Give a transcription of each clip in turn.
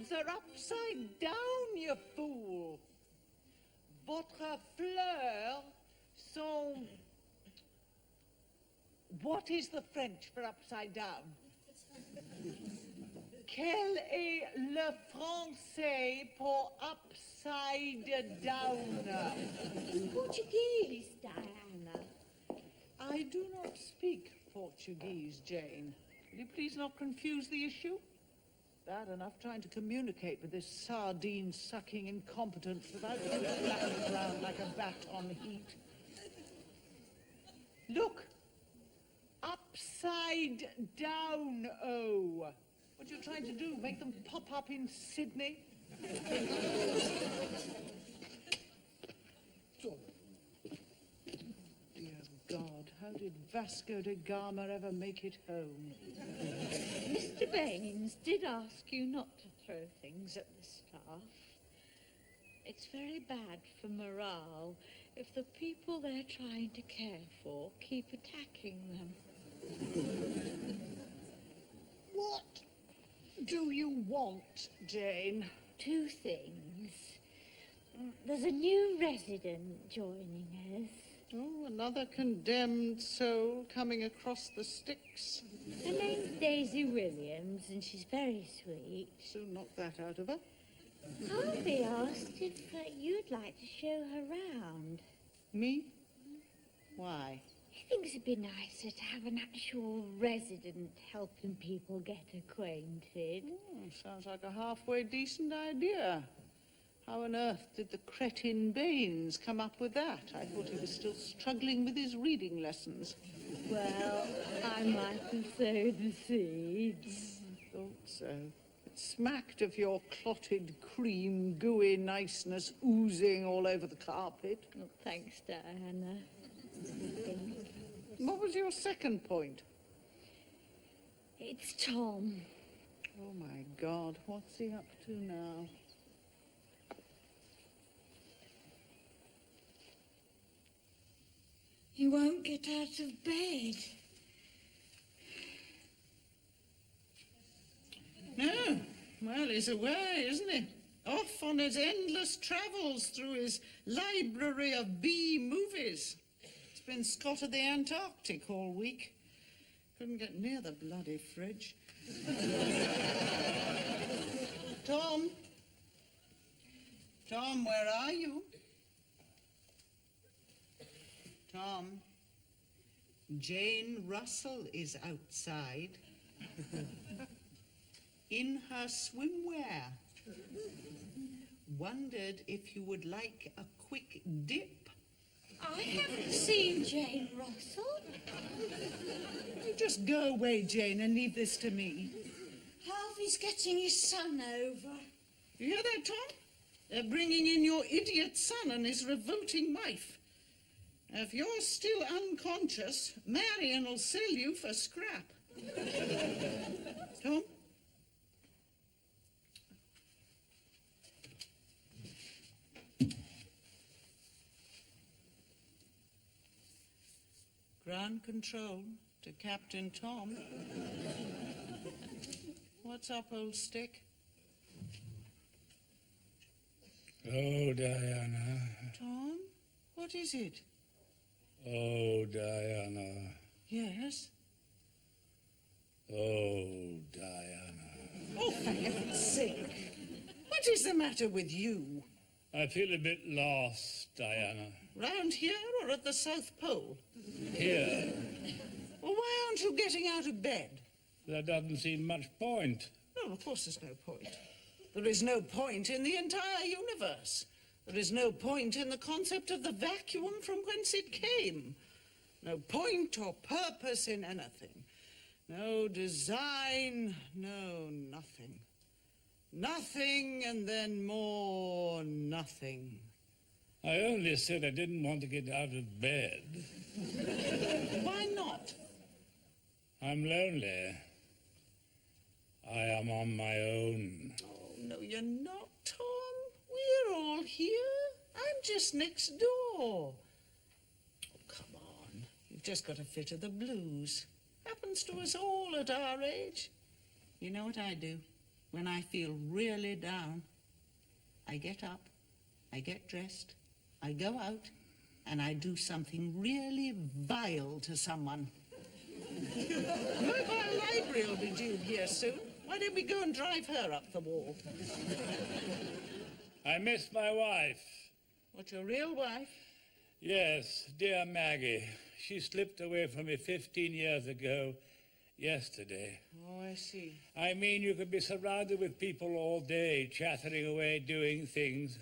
leaves are upside down, you fool. Votre fleurs sont... What is the French for upside down? Quel est le français pour upside down? Portuguese, Diana. I do not speak Portuguese, Jane. Will you please not confuse the issue? Bad enough trying to communicate with this sardine-sucking incompetence without being flattened around like a bat on heat. Look! Upside down, oh! What are you trying to do? Make them pop up in Sydney? Dear God, how did Vasco da Gama ever make it home? Mr. Baines did ask you not to throw things at the staff. It's very bad for morale if the people they're trying to care for keep attacking them. What do you want, Jane? 2 things. There's a new resident joining us. Oh, another condemned soul coming across the sticks. Her name's Daisy Williams, and she's very sweet. Soon knock that out of her. Harvey asked if you'd like to show her round. Me? Why? He thinks it'd be nicer to have an actual resident helping people get acquainted. Oh, sounds like a halfway decent idea. How on earth did the cretin Baines come up with that? I thought he was still struggling with his reading lessons. Well, I might have sowed the seeds. I thought so. It smacked of your clotted cream, gooey niceness oozing all over the carpet. Oh, thanks, Diana. What was your second point? It's Tom. Oh, my God, what's he up to now? He won't get out of bed. No. Well, he's away, isn't he? Off on his endless travels through his library of B movies. He's been Scott of the Antarctic all week. Couldn't get near the bloody fridge. Tom? Tom, where are you? Tom? Jane Russell is outside. In her swimwear. Wondered if you would like a quick dip. I haven't seen Jane Russell. You just go away, Jane, and leave this to me. Harvey's getting his son over. You hear that, Tom? They're bringing in your idiot son and his revolting wife. If you're still unconscious, Marion will sell you for scrap. Tom? Ground control to Captain Tom. What's up, old stick? Oh, Diana. Tom? What is it? Oh, Diana. Yes? Oh, Diana. Oh, for heaven's sake. What is the matter with you? I feel a bit lost, Diana. Round here or at the South Pole? Here. Well, why aren't you getting out of bed? There doesn't seem much point. No, of course there's no point. There is no point in the entire universe. There is no point in the concept of the vacuum from whence it came. No point or purpose in anything. No design, no nothing. Nothing and then more nothing. I only said I didn't want to get out of bed. Why not? I'm lonely. I am on my own. Oh, no, you're not, Tom. We're all here. I'm just next door. Oh, come on. You've just got a fit of the blues. Happens to us all at our age. You know what I do? when I feel really down, I get up, I get dressed, I go out, and I do something really vile to someone. Mobile library will be due here soon. Why don't we go and drive her up the wall? I miss my wife. What, your real wife? Yes, dear Maggie. She slipped away from me 15 years ago, yesterday. Oh, I see. I mean, you could be surrounded with people all day, chattering away, doing things.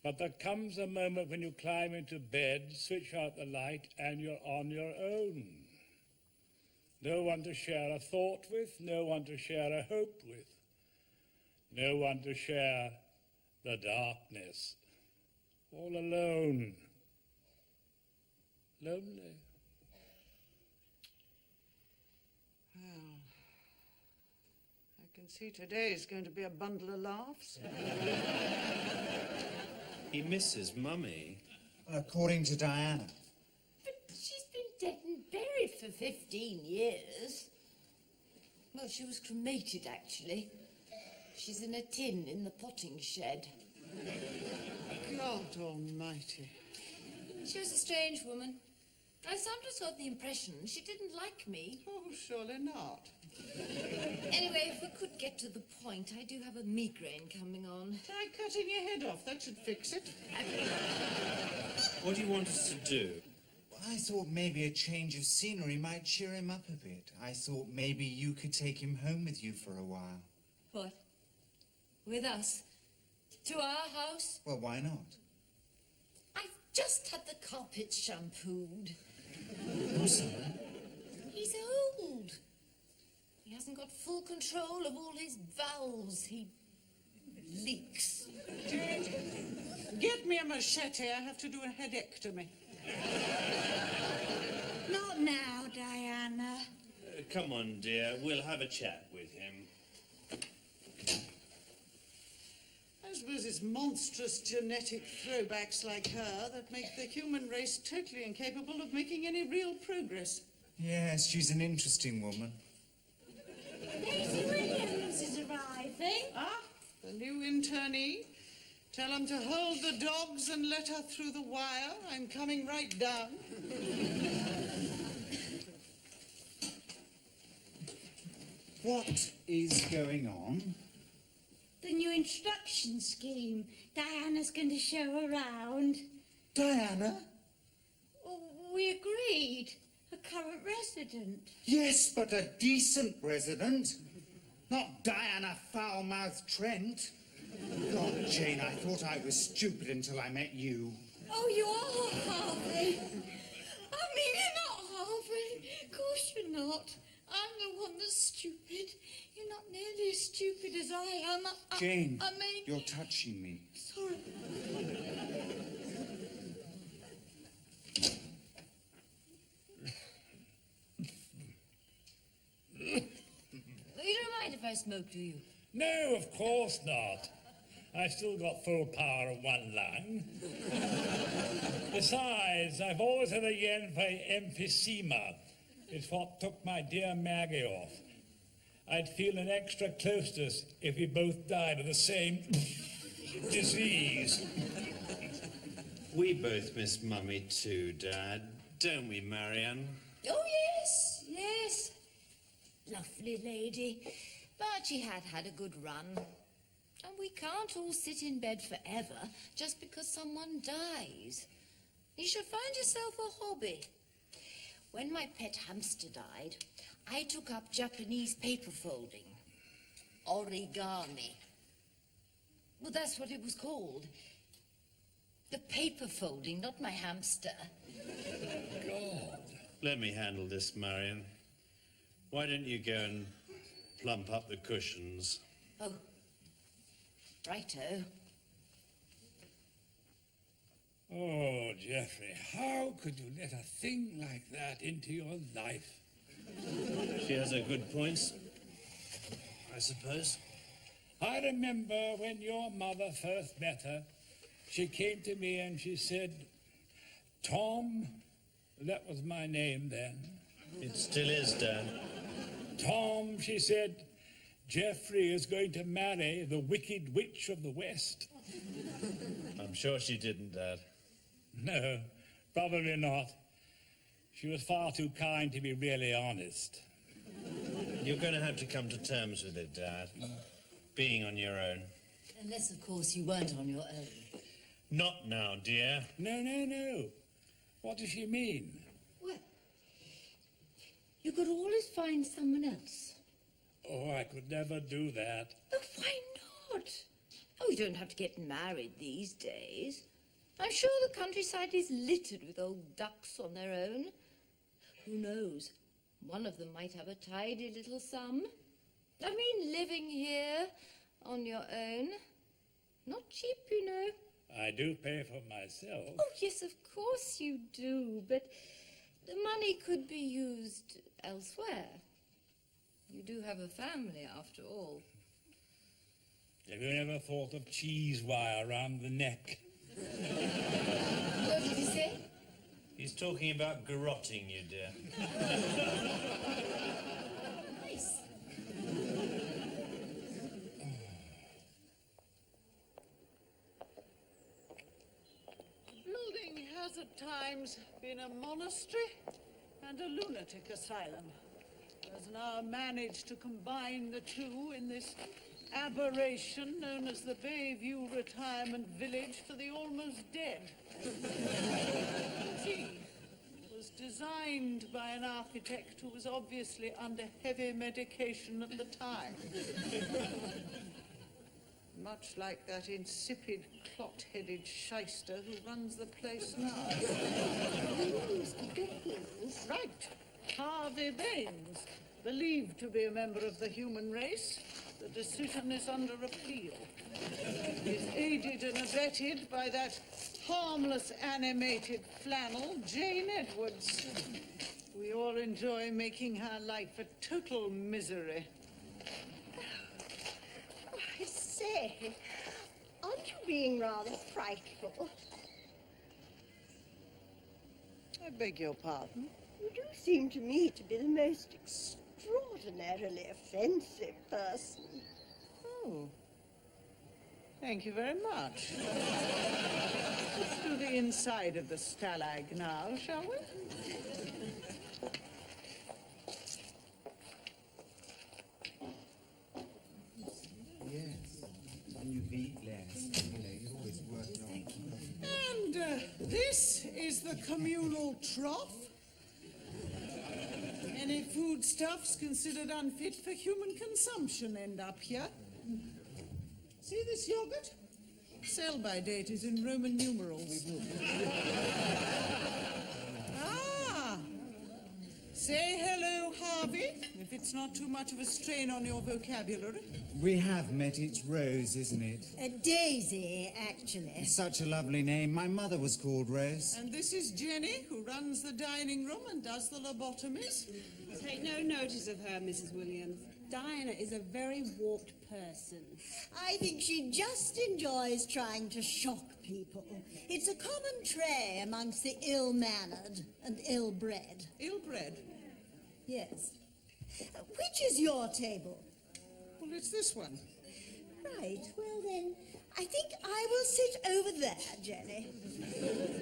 But there comes a moment when you climb into bed, switch out the light, and you're on your own. No one to share a thought with, no one to share a hope with, no one to share the darkness. All alone. Lonely. Well, I can see today is going to be a bundle of laughs. He misses Mummy. According to Diana. But she's been dead and buried for 15 years. Well, she was cremated, actually. She's in a tin in the potting shed. God almighty. She was a strange woman. I sometimes got the impression she didn't like me. Oh, surely not. Anyway, if we could get to the point, I do have a migraine coming on. Try cutting your head off. That should fix it. What do you want us to do? I thought maybe a change of scenery might cheer him up a bit. I thought maybe you could take him home with you for a while. What? With us? To our house? Well, why not? I've just had the carpet shampooed. Who's that? He's old. He hasn't got full control of all his valves. He leaks. Get me a machete. I have to do a headectomy. Not now, Diana. Come on, dear. We'll have a chat with him. I suppose it's monstrous genetic throwbacks like her that make the human race totally incapable of making any real progress. Yes, she's an interesting woman. Daisy Williams is arriving. Ah, the new internee. Tell him to hold the dogs and let her through the wire. I'm coming right down. What is going on? The new instruction scheme. Diana's going to show around. Diana? Oh, we agreed. A current resident. Yes, but a decent resident. Not Diana Foul-Mouthed Trent. God, Jane, I thought I was stupid until I met you. Oh, you are, Harvey. I mean, you're not, Harvey. Of course you're not. I'm the one that's stupid. You're not nearly as stupid as I am. Jane, I mean... you're touching me. Sorry. You don't mind if I smoke, do you? No, of course not. I still got full power of one lung. Besides, I've always had a yen for emphysema. It's what took my dear Maggie off. I'd feel an extra closeness if we both died of the same disease. We both miss Mummy too, Dad. Don't we, Marianne? Oh, yes, yes. Lovely lady. But she had had a good run. And we can't all sit in bed forever just because someone dies. You should find yourself a hobby. When my pet hamster died, I took up Japanese paper folding. Origami. Well, that's what it was called. The paper folding, not my hamster. God. Let me handle this, Marion. Why don't you go and plump up the cushions? Oh, righto. Oh, Geoffrey, how could you let a thing like that into your life? She has her good points, I suppose. I remember when your mother first met her, she came to me and she said, Tom, that was my name then. It still is, Dad. Tom, she said, Geoffrey is going to marry the Wicked Witch of the West. I'm sure she didn't, Dad. No, probably not. She was far too kind to be really honest. You're going to have to come to terms with it, Dad. Being on your own. Unless, of course, you weren't on your own. Not now, dear. No. What does she mean? Well, you could always find someone else. Oh, I could never do that. Oh, why not? Oh, you don't have to get married these days. I'm sure the countryside is littered with old ducks on their own. Who knows? One of them might have a tidy little sum. I mean, living here on your own. Not cheap, you know. I do pay for myself. Oh, yes, of course you do, but the money could be used elsewhere. You do have a family, after all. Have you ever thought of cheese wire around the neck? What did he say? He's talking about garrotting you, dear. Nice. The building has at times been a monastery and a lunatic asylum. Has now managed to combine the two in this aberration known as the Bayview Retirement Village for the Almost Dead. It was designed by an architect who was obviously under heavy medication at the time. Much like that insipid, clot-headed shyster who runs the place now. Right. Harvey Baines, believed to be a member of the human race. The decision is under appeal. He's aided and abetted by that harmless animated flannel, Jane Edwards. We all enjoy making her life a total misery. I say, aren't you being rather frightful? I beg your pardon? You do seem to me to be the most extraordinarily offensive person. Oh. Thank you very much. Let's do the inside of the stalag now, shall we? And this is the communal trough. Any foodstuffs considered unfit for human consumption end up here. See this yogurt? Sell-by date is in Roman numerals. Ah! Say hello, Harvey, if it's not too much of a strain on your vocabulary. We have met. It's Rose, isn't it? Daisy, actually. Such a lovely name. My mother was called Rose. And this is Jenny, who runs the dining room and does the lobotomies. Take no notice of her, Mrs. Williams. Diana is a very warped person. I think she just enjoys trying to shock people. It's a common trait amongst the ill-mannered and ill-bred. Ill-bred? Yes. Which is your table? Well, it's this one. Right, well then, I think I will sit over there, Jenny.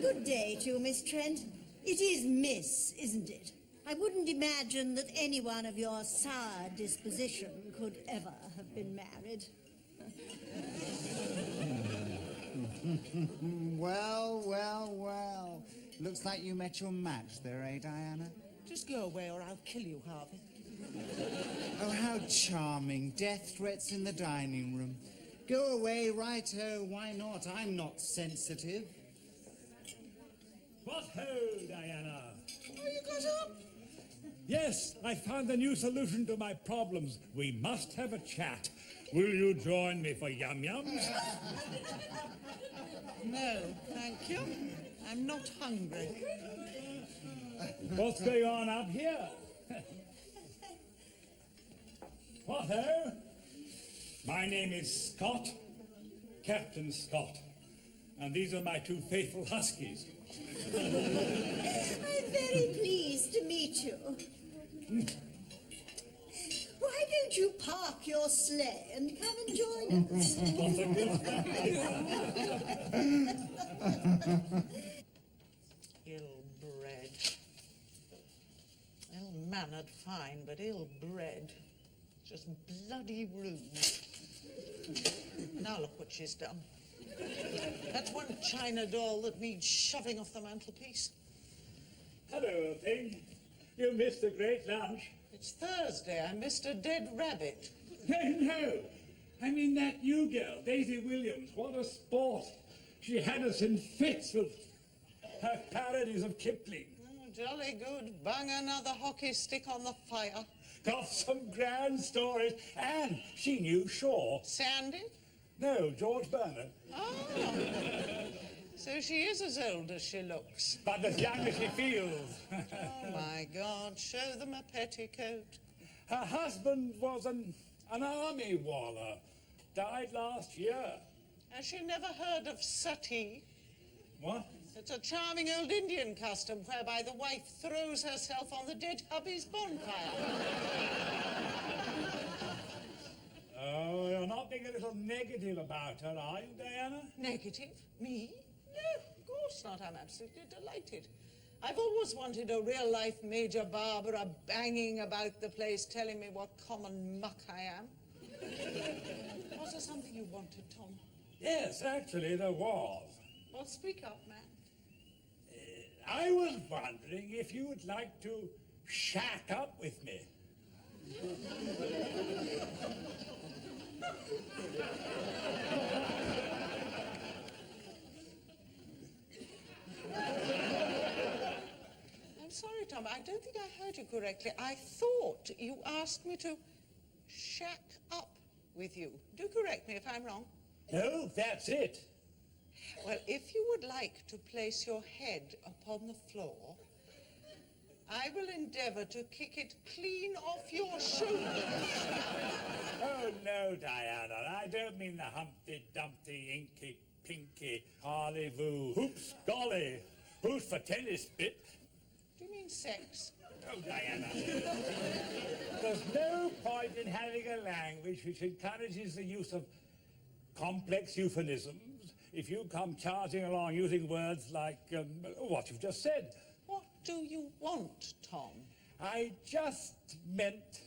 Good day to you, Miss Trent. It is Miss, isn't it? I wouldn't imagine that anyone of your sour disposition could ever have been married. Well. Looks like you met your match there, eh, Diana? Just go away or I'll kill you, Harvey. Oh, how charming. Death threats in the dining room. Go away, righto, why not? I'm not sensitive. What ho, Diana? Oh, you got up? Yes, I found a new solution to my problems. We must have a chat. Will you join me for yum-yums? No, thank you. I'm not hungry. What's going on up here? What ho? My name is Scott, Captain Scott, and these are my two faithful huskies. I'm very pleased to meet you. Why don't don't you park your sleigh and come and join us? Ill-bred. Ill-mannered, fine, but ill-bred. Just bloody rude. Now look what she's done. That's one china doll that needs shoving off the mantelpiece. Hello, old thing. You missed a great lunch. It's Thursday. I missed a dead rabbit. No. I mean that new girl, Daisy Williams. What a sport. She had us in fits with her parodies of Kipling. Oh, jolly good. Bung another hockey stick on the fire. Got some grand stories. And she knew Shaw. Sandy? No, George Bernard. Oh. So she is as old as she looks. But as young as she feels. Oh, my God. Show them a petticoat. Her husband was an army waller. Died last year. Has she never heard of sati? What? It's a charming old Indian custom whereby the wife throws herself on the dead hubby's bonfire. Oh, you're not being a little negative about her, are you, Diana? Negative? Me? No, of course not. I'm absolutely delighted. I've always wanted a real-life Major Barbara banging about the place, telling me what common muck I am. Was there something you wanted, Tom? Yes, actually, there was. Well, speak up, man. I was wondering if you would like to shack up with me. I'm sorry, Tom. I don't think I heard you correctly. I thought you asked me to shack up with you. Do correct me if I'm wrong. No, that's it. Well, if you would like to place your head upon the floor, I will endeavour to kick it clean off your shoulders. Oh, no, Diana, I don't mean the Humpty Dumpty, Inky Pinky, Harley-Voo, hoops, golly, boots for tennis bit. Do you mean sex? Oh, Diana. There's no point in having a language which encourages the use of complex euphemisms if you come charging along using words like what you've just said. What do you want, Tom? I just meant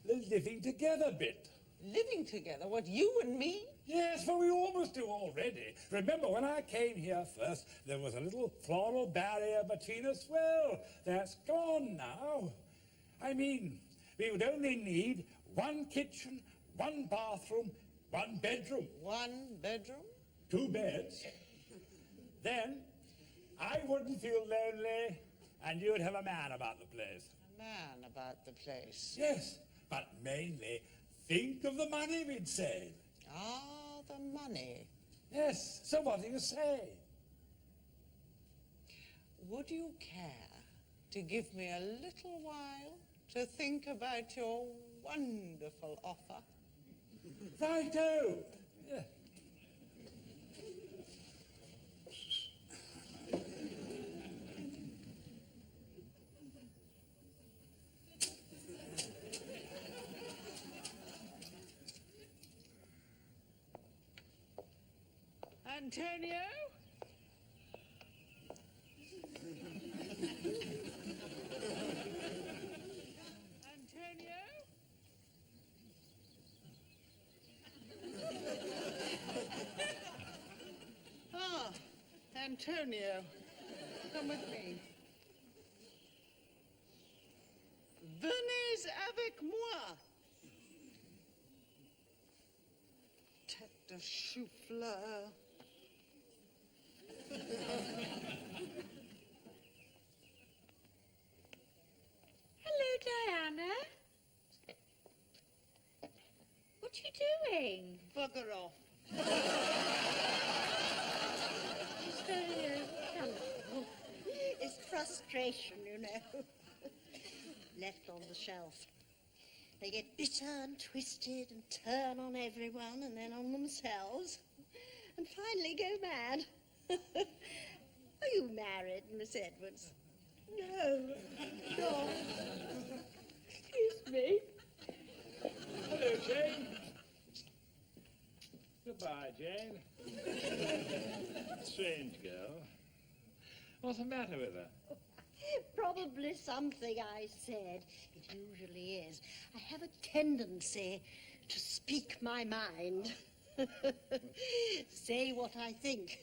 the living together bit. Living together? What, you and me? Yes, well, we almost do already. Remember, when I came here first, there was a little floral barrier between us. Well, that's gone now. I mean, we would only need one kitchen, one bathroom, one bedroom. One bedroom? 2 beds. Then I wouldn't feel lonely, and you'd have a man about the place. A man about the place. Yes, but mainly think of the money we'd save. Ah, the money. Yes, so what do you say? Would you care to give me a little while to think about your wonderful offer? Righto. Yeah. Antonio? Antonio? Ah, Antonio, come with me. Venez avec moi. Tête de chou-fleur. Hello, Diana. What are you doing? Bugger off. Hello. It's frustration, you know. Left on the shelf. They get bitter and twisted and turn on everyone and then on themselves. And finally go mad. Are you married, Miss Edwards? No. No. Excuse me. Jane. Strange girl. What's the matter with her? Probably something I said. It usually is. I have a tendency to speak my mind. Say what I think.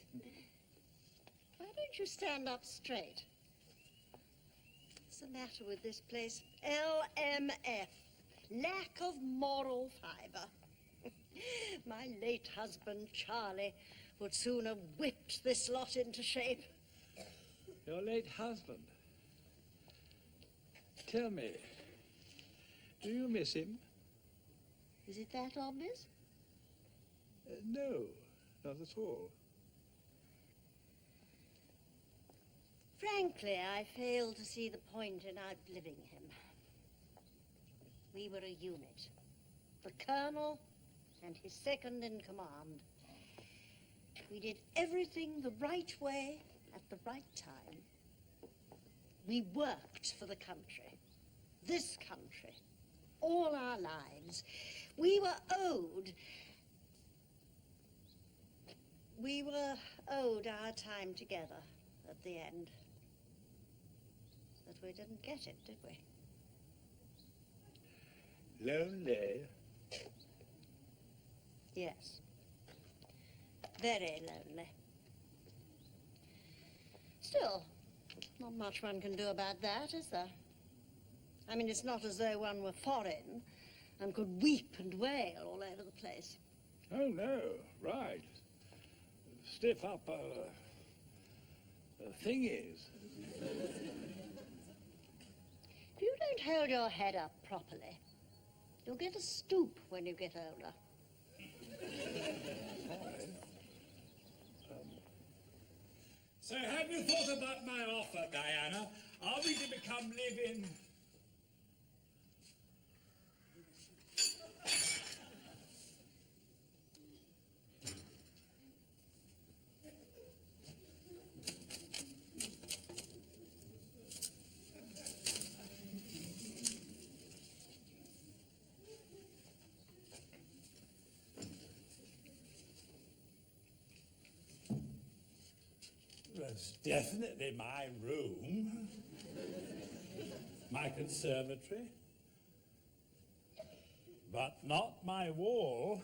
Why don't you stand up straight? What's the matter with this place? LMF. Lack of moral fibre. My late husband, Charlie, would soon have whipped this lot into shape. Your late husband? Tell me, do you miss him? Is it that obvious? No, not at all. Frankly, I fail to see the point in outliving him. We were a unit. The colonel and his second in command. We did everything the right way at the right time. We worked for the country, this country, all our lives. We were owed our time together at the end. But we didn't get it, did we? Lonely? Yes. Very lonely. Still, not much one can do about that, is there? I mean, it's not as though one were foreign and could weep and wail all over the place. Oh, no, right. Stiff upper thing is. If you don't hold your head up properly, you'll get a stoop when you get older. So have you thought about my offer, Diana? Are we to become live-in? It's definitely my room, my conservatory, but not my wall.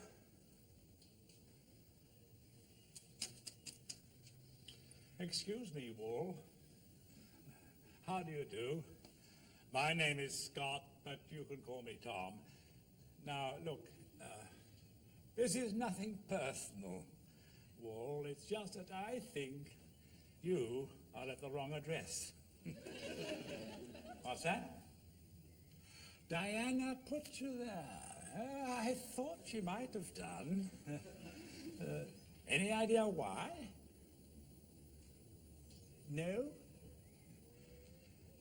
Excuse me, wall. How do you do? My name is Scott, but you can call me Tom. Now, look, this is nothing personal, wall. It's just that I think you are at the wrong address. What's that? Diana put you there. I thought she might have done. Any idea why? No?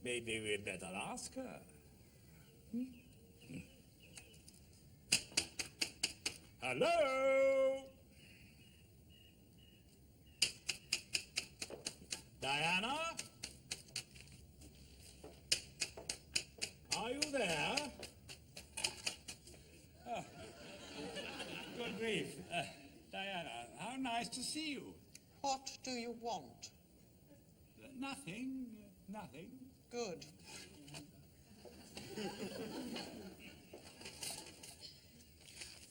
Maybe we'd better ask her. Hello? Diana? Are you there? Oh. Good grief. Diana, how nice to see you. What do you want? Nothing. Nothing. Good.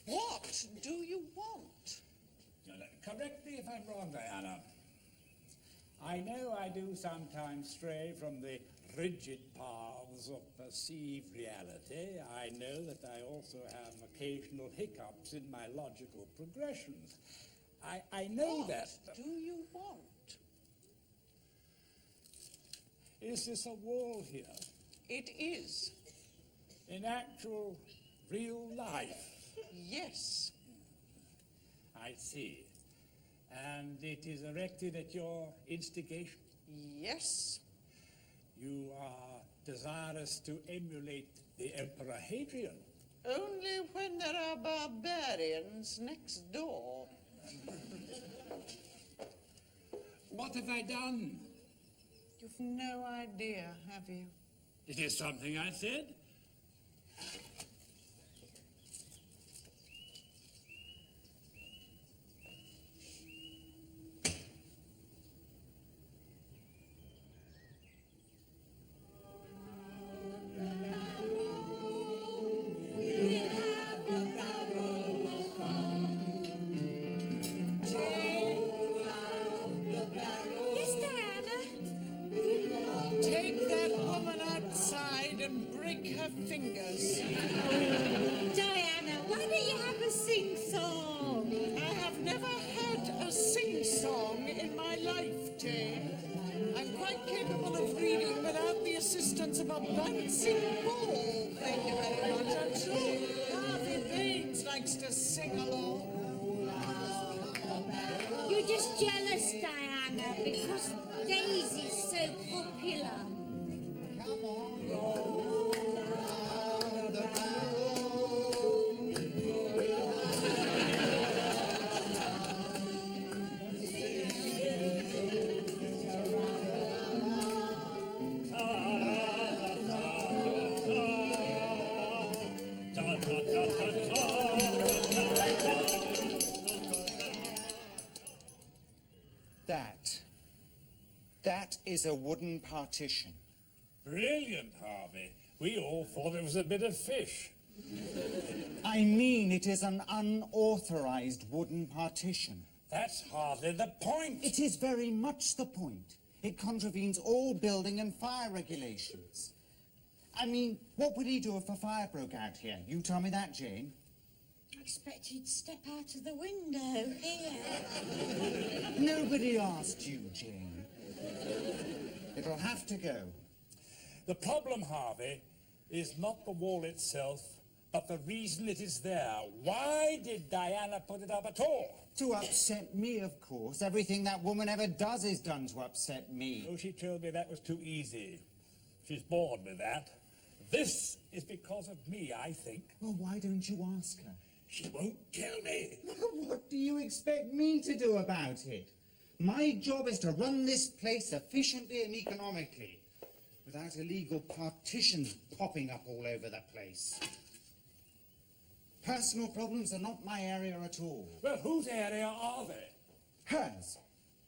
What do you want? Correct me if I'm wrong, Diana. I know I do sometimes stray from the rigid paths of perceived reality. I know that I also have occasional hiccups in my logical progressions. I know that. What do you want? Is this a wall here? It is. In actual, real life? Yes. I see. And it is erected at your instigation? Yes. You are desirous to emulate the Emperor Hadrian? Only when there are barbarians next door. What have I done? You've no idea, have you? It is something I said. break her fingers. Diana, why don't you have a sing-song? I have never had a sing-song in my life, Jane. I'm quite capable of reading without the assistance of a bouncing ball. Thank you very much. I'm sure Harvey Baines likes to sing along. You're just jealous, Diana, because Daisy's so popular. Come on. That is a wooden partition. Brilliant, Harvey. We all thought it was a bit of fish. I mean, it is an unauthorized wooden partition. That's hardly the point. It is very much the point. It contravenes all building and fire regulations. I mean, what would he do if a fire broke out here? You tell me that, Jane. I expect you'd step out of the window here. Nobody asked you, Jane. It'll have to go. The problem, Harvey, is not the wall itself, but the reason it is there. Why did Diana put it up at all? To upset me, of course. Everything that woman ever does is done to upset me. Oh, she told me that was too easy. She's bored with that. This is because of me, I think. Well, why don't you ask her? She won't tell me. What do you expect me to do about it? My job is to run this place efficiently and economically, without illegal partitions popping up all over the place. Personal problems are not my area at all. Well, whose area are they? Hers.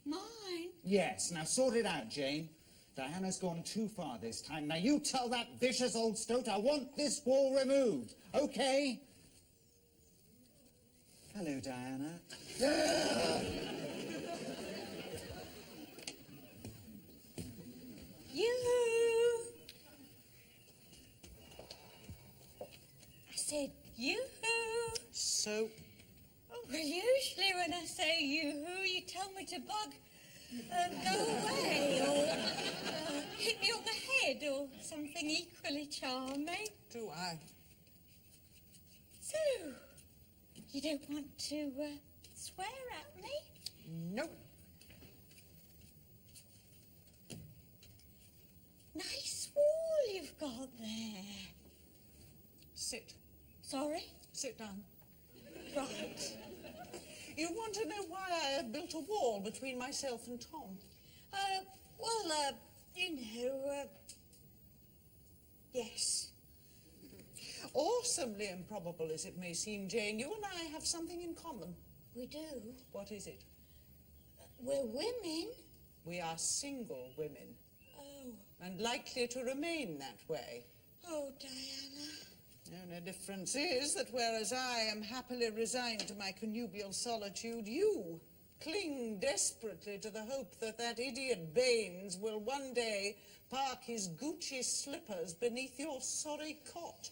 Mine? Yes, now sort it out, Jane. Diana's gone too far this time. Now you tell that vicious old stoat I want this wall removed, okay? Hello, Diana. Yoo-hoo! I said yoo-hoo. So, Well, usually when I say yoo-hoo, you tell me to go away, or hit me on the head, or something equally charming. do I? So, you don't want to swear at me? Nope. Nice wall you've got there. Sit. Sorry? Sit down. Right. You want to know why I have built a wall between myself and Tom? Yes. Awesomely improbable as it may seem, Jane, you and I have something in common. We do. What is it? We're women. We are single women, Oh. and likely to remain that way. Oh, Diana. The only difference is that whereas I am happily resigned to my connubial solitude, you cling desperately to the hope that that idiot Baines will one day park his Gucci slippers beneath your sorry cot.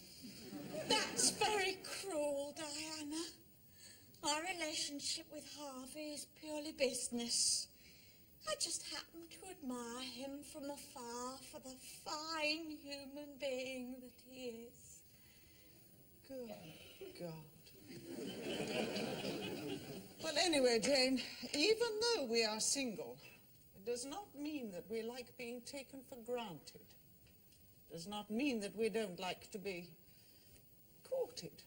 That's very cruel, Diana. Our relationship with Harvey is purely business. I just happen to admire him from afar for the fine human being that he is. Good God. Well, anyway, Jane, even though we are single, it does not mean that we like being taken for granted. It does not mean that we don't like to be courted.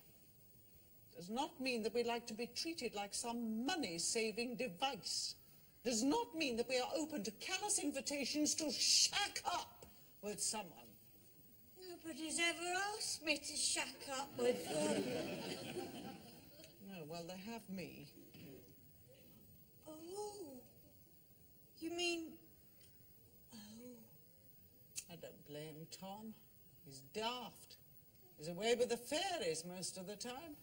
It does not mean that we like to be treated like some money-saving device. It does not mean that we are open to callous invitations to shack up with someone. Nobody's ever asked me to shack up with them. No, well, they have me. Oh. You mean... Oh. I don't blame Tom. He's daft. He's away with the fairies most of the time.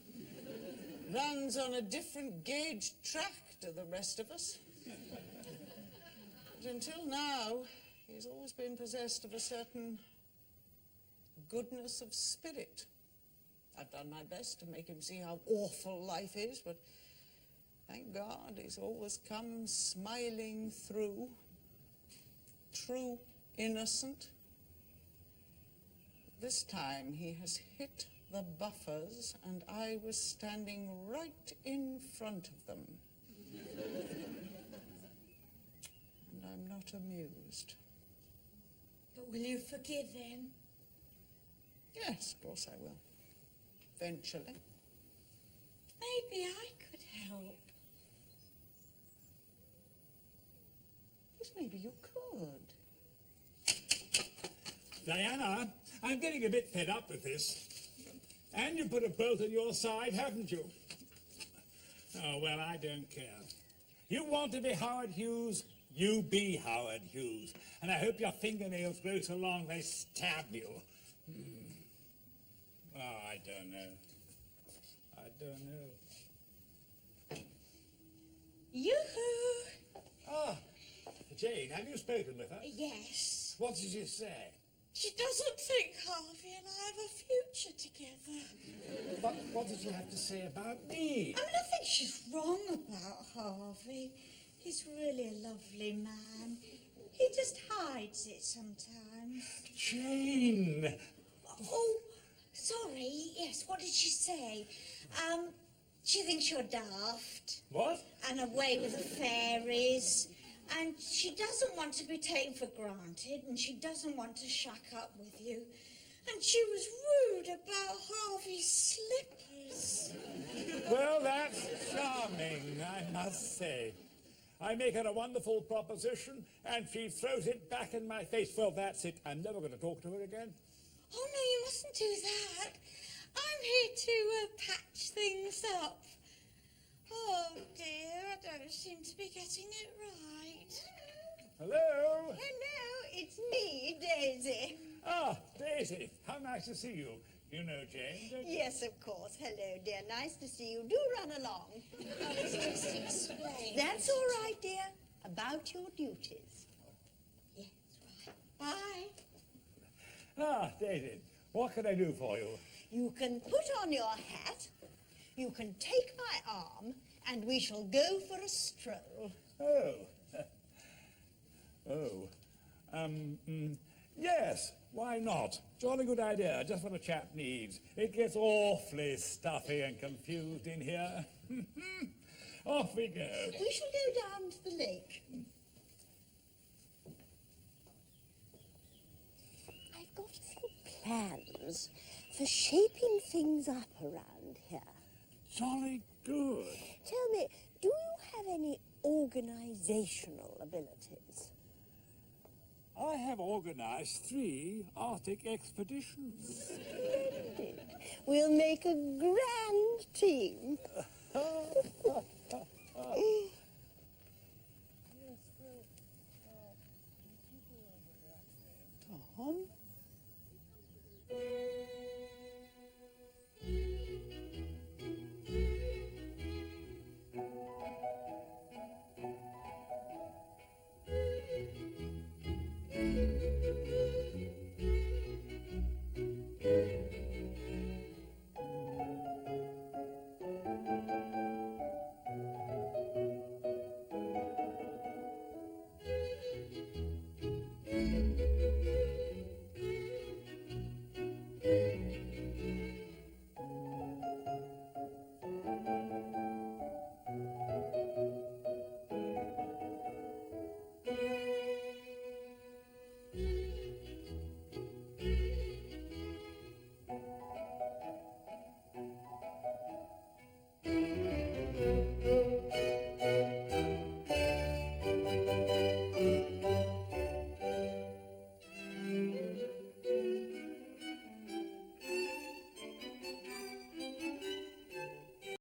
Runs on a different gauge track to the rest of us. But until now, he's always been possessed of a certain goodness of spirit. I've done my best to make him see how awful life is, but thank God he's always come smiling through. True innocent. This time he has hit the buffers, and I was standing right in front of them. And I'm not amused. But will you forgive him? Yes, of course I will. Eventually. Maybe I could help. Yes, maybe you could. Diana, I'm getting a bit fed up with this. And you put a boat on your side, haven't you? Oh, well, I don't care. You want to be Howard Hughes, you be Howard Hughes. And I hope your fingernails grow so long they stab you. Oh, I don't know. I don't know. Yoo-hoo! Ah, Jane, have you spoken with her? Yes. What did she say? She doesn't think Harvey and I have a future together. But what did she have to say about me? I mean, I think she's wrong about Harvey. He's really a lovely man. He just hides it sometimes. Jane! Oh, sorry. Yes, what did she say? She thinks you're daft. What? And away with the fairies. And she doesn't want to be taken for granted, and she doesn't want to shack up with you. And she was rude about Harvey's slippers. Well, that's charming, I must say. I make her a wonderful proposition, and she throws it back in my face. Well, that's it. I'm never going to talk to her again. Oh, no, you mustn't do that. I'm here to patch things up. Oh, dear, I don't seem to be getting it right. Hello? Hello, it's me, Daisy. Ah, Daisy, how nice to see you. You know Jane, don't you? Yes, of course. Hello, dear. Nice to see you. Do run along. Let's just explain. That's all right, dear. About your duties. Yes, right. Bye. Ah, Daisy, what can I do for you? You can put on your hat, you can take my arm, and we shall go for a stroll. Oh. Yes, why not? Jolly good idea, just what a chap needs. It gets awfully stuffy and confused in here. Off we go. We shall go down to the lake. I've got a few plans for shaping things up around here. Jolly good. Tell me, do you have any organizational abilities? I have organized 3 Arctic expeditions. Splendid. We'll make a grand team. Tom?